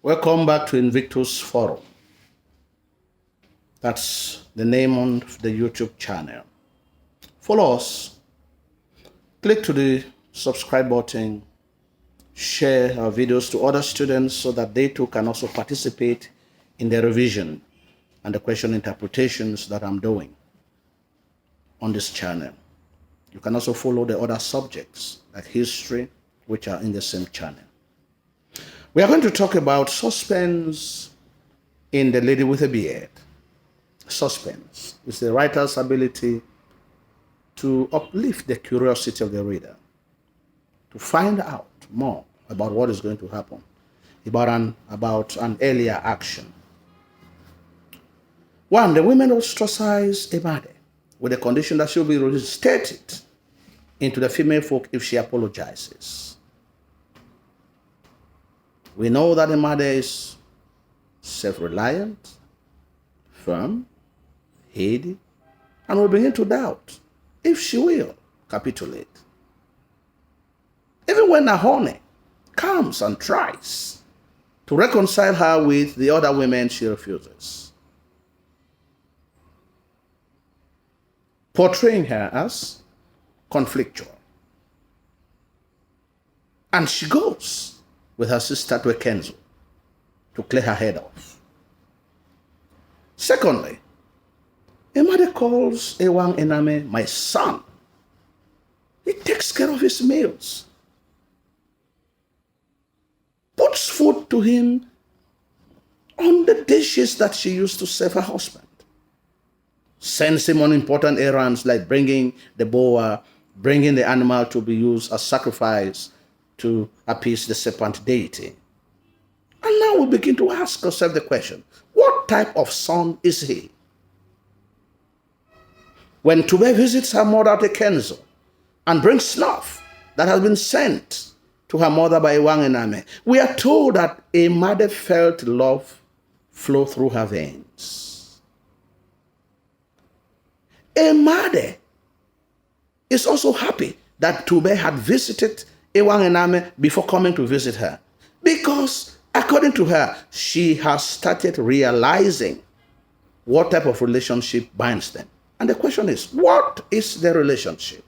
Welcome back to Invictus Forum. That's the name on the YouTube channel. Follow us, click to the subscribe button, share our videos to other students so that they too can also participate in the revision and the question interpretations that I'm doing on this channel. You can also follow the other subjects like history, which are in the same channel. We are going to talk about suspense in The Lady with a Beard. Suspense is the writer's ability to uplift the curiosity of the reader, to find out more about what is going to happen, about an earlier action. One, the women ostracize Emade with the condition that she will be reinstated into the female folk if she apologizes. We know that Emade is self-reliant, firm, heady, and we begin to doubt if she will capitulate. Even when Nahone comes and tries to reconcile her with the other women, she refuses, portraying her as conflictual. And she goes with her sister to Kenzo to clear her head off. Secondly, Emade calls Ewang Ename my son. He takes care of his meals, puts food to him on the dishes that she used to serve her husband, sends him on important errands like bringing the boa, bringing the animal to be used as sacrifice to appease the serpent deity. And now we begin to ask ourselves the question, what type of son is he? When Tube visits her mother at Kenzo and brings snuff that has been sent to her mother by Ewang Ename, we are told that Emade felt love flow through her veins. Emade is also happy that Tube had visited Ewang Ename before coming to visit her, because according to her, she has started realizing what type of relationship binds them. And the question is, what is the relationship?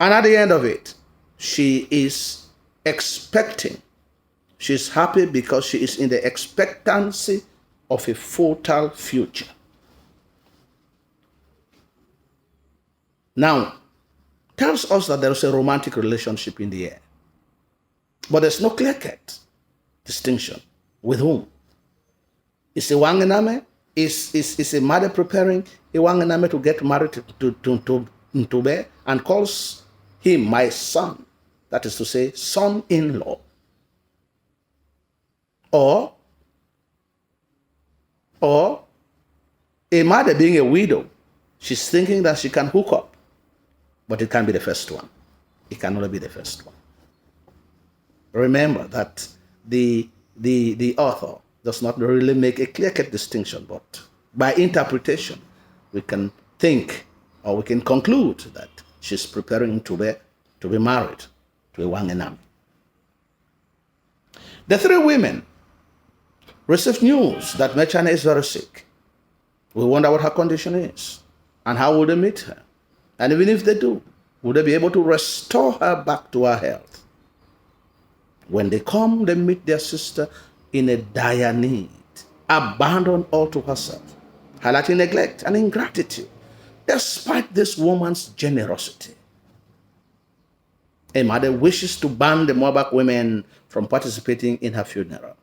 And at the end of it, she is expecting. She's happy because she is in the expectancy of a fertile future. Now, tells us that there is a romantic relationship in the air. But there's no clear-cut distinction. With whom? Is Ewang Ename? Is Emade preparing Ewang Ename to get married to Ntube and calls him my son? That is to say, son-in-law. Or Emade being a widow, she's thinking that she can hook up. But it can't be the first one. It can only be the first one. Remember that the author does not really make a clear-cut distinction, but by interpretation, we can think or we can conclude that she's preparing to be married to Ewang Ename. The three women receive news that Mechane is very sick. We wonder what her condition is and how will they meet her. And even if they do, would they be able to restore her back to her health? When they come, they meet their sister in a dire need, abandoned all to herself, highlighting neglect and ingratitude, despite this woman's generosity. Emade wishes to ban the Moabak women from participating in her funeral.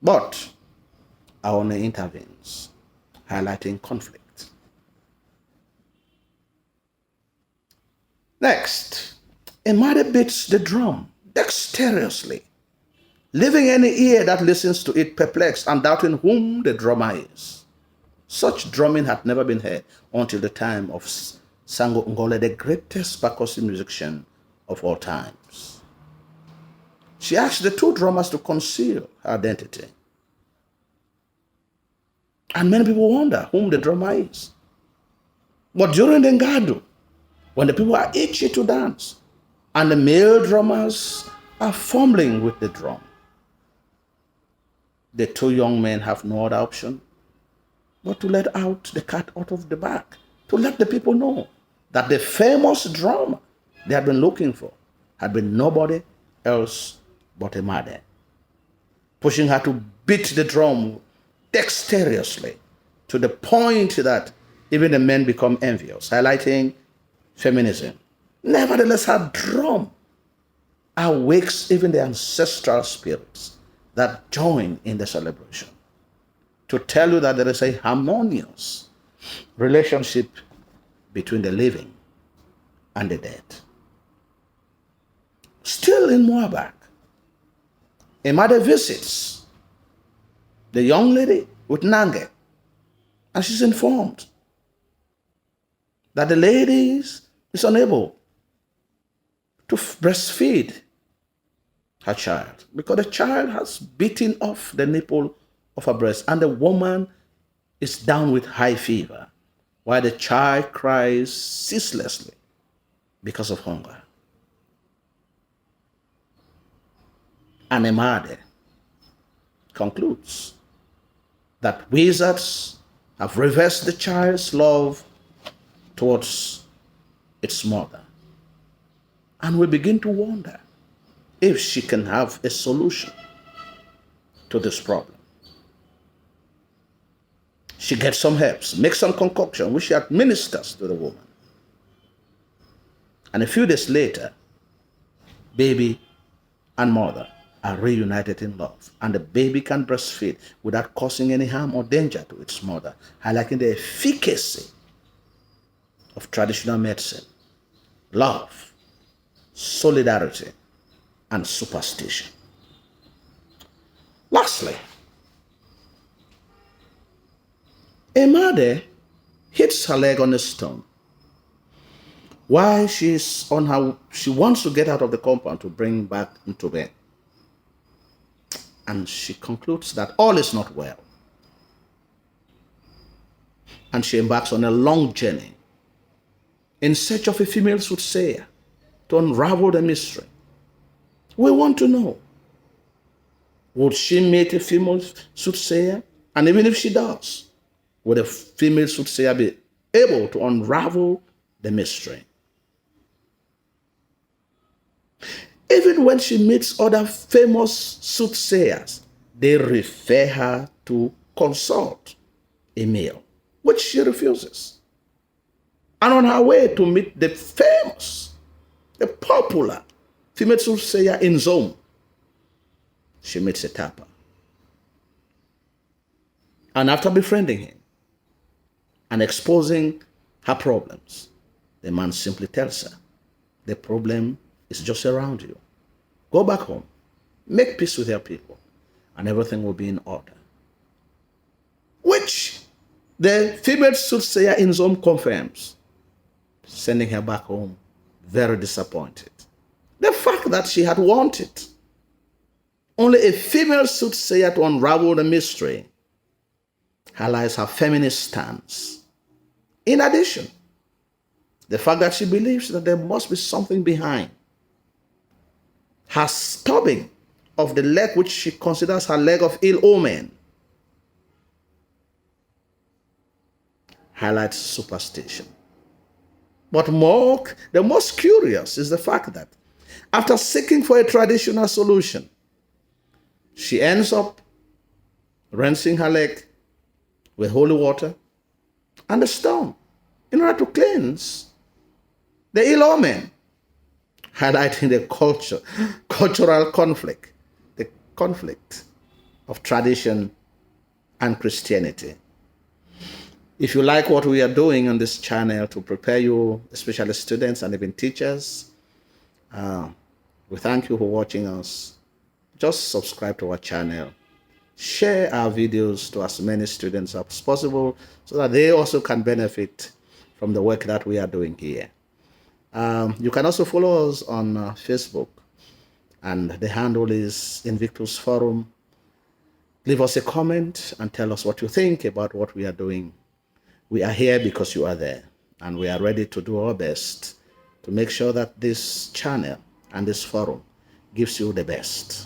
But Aone intervenes, highlighting conflict. Next, Emade beats the drum dexterously, leaving any ear that listens to it perplexed and doubting whom the drummer is. Such drumming had never been heard until the time of Sango Ngole, the greatest percussive musician of all times. She asked the two drummers to conceal her identity. And many people wonder whom the drummer is. But during the Ngadu, when the people are itchy to dance, and the male drummers are fumbling with the drum. The two young men have no other option but to let out the cat out of the bag, to let the people know that the famous drum they had been looking for had been nobody else but a mother, pushing her to beat the drum dexterously to the point that even the men become envious, highlighting feminism. Nevertheless, her drum awakes even the ancestral spirits that join in the celebration to tell you that there is a harmonious relationship between the living and the dead. Still in Moabak, a mother visits the young lady with Nange, and she's informed that the lady is unable to breastfeed her child because the child has bitten off the nipple of her breast and the woman is down with high fever while the child cries ceaselessly because of hunger. And Emade concludes that wizards have reversed the child's love towards its mother. And we begin to wonder if she can have a solution to this problem. She gets some herbs, makes some concoction, which she administers to the woman. And a few days later, baby and mother are reunited in love, and the baby can breastfeed without causing any harm or danger to its mother, highlighting the efficacy of traditional medicine, love, solidarity, and superstition. Lastly, Emade hits her leg on a stone while she wants to get out of the compound to bring back into bed. And she concludes that all is not well. And she embarks on a long journey in search of a female soothsayer to unravel the mystery. We want to know, would she meet a female soothsayer? And even if she does, would a female soothsayer be able to unravel the mystery? Even when she meets other famous soothsayers, they refer her to consult a male, which she refuses. And on her way to meet the famous, the popular female soothsayer in Zome, she meets a tapper. And after befriending him and exposing her problems, the man simply tells her, the problem is just around you. Go back home, make peace with your people, and everything will be in order. Which the female soothsayer in Zome confirms, sending her back home very disappointed. The fact that she had wanted only a female soothsayer to unravel the mystery highlights her feminist stance. In addition, the fact that she believes that there must be something behind her stubbing of the leg, which she considers her leg of ill omen, highlights superstition. But the most curious is the fact that after seeking for a traditional solution, she ends up rinsing her leg with holy water and a stone in order to cleanse the ill omen, highlighting the cultural conflict, the conflict of tradition and Christianity. If you like what we are doing on this channel to prepare you, especially students and even teachers, we thank you for watching us. Just subscribe to our channel. Share our videos to as many students as possible so that they also can benefit from the work that we are doing here. You can also follow us on Facebook, and the handle is Invictus Forum. Leave us a comment and tell us what you think about what we are doing. We are here because you are there, and we are ready to do our best to make sure that this channel and this forum gives you the best.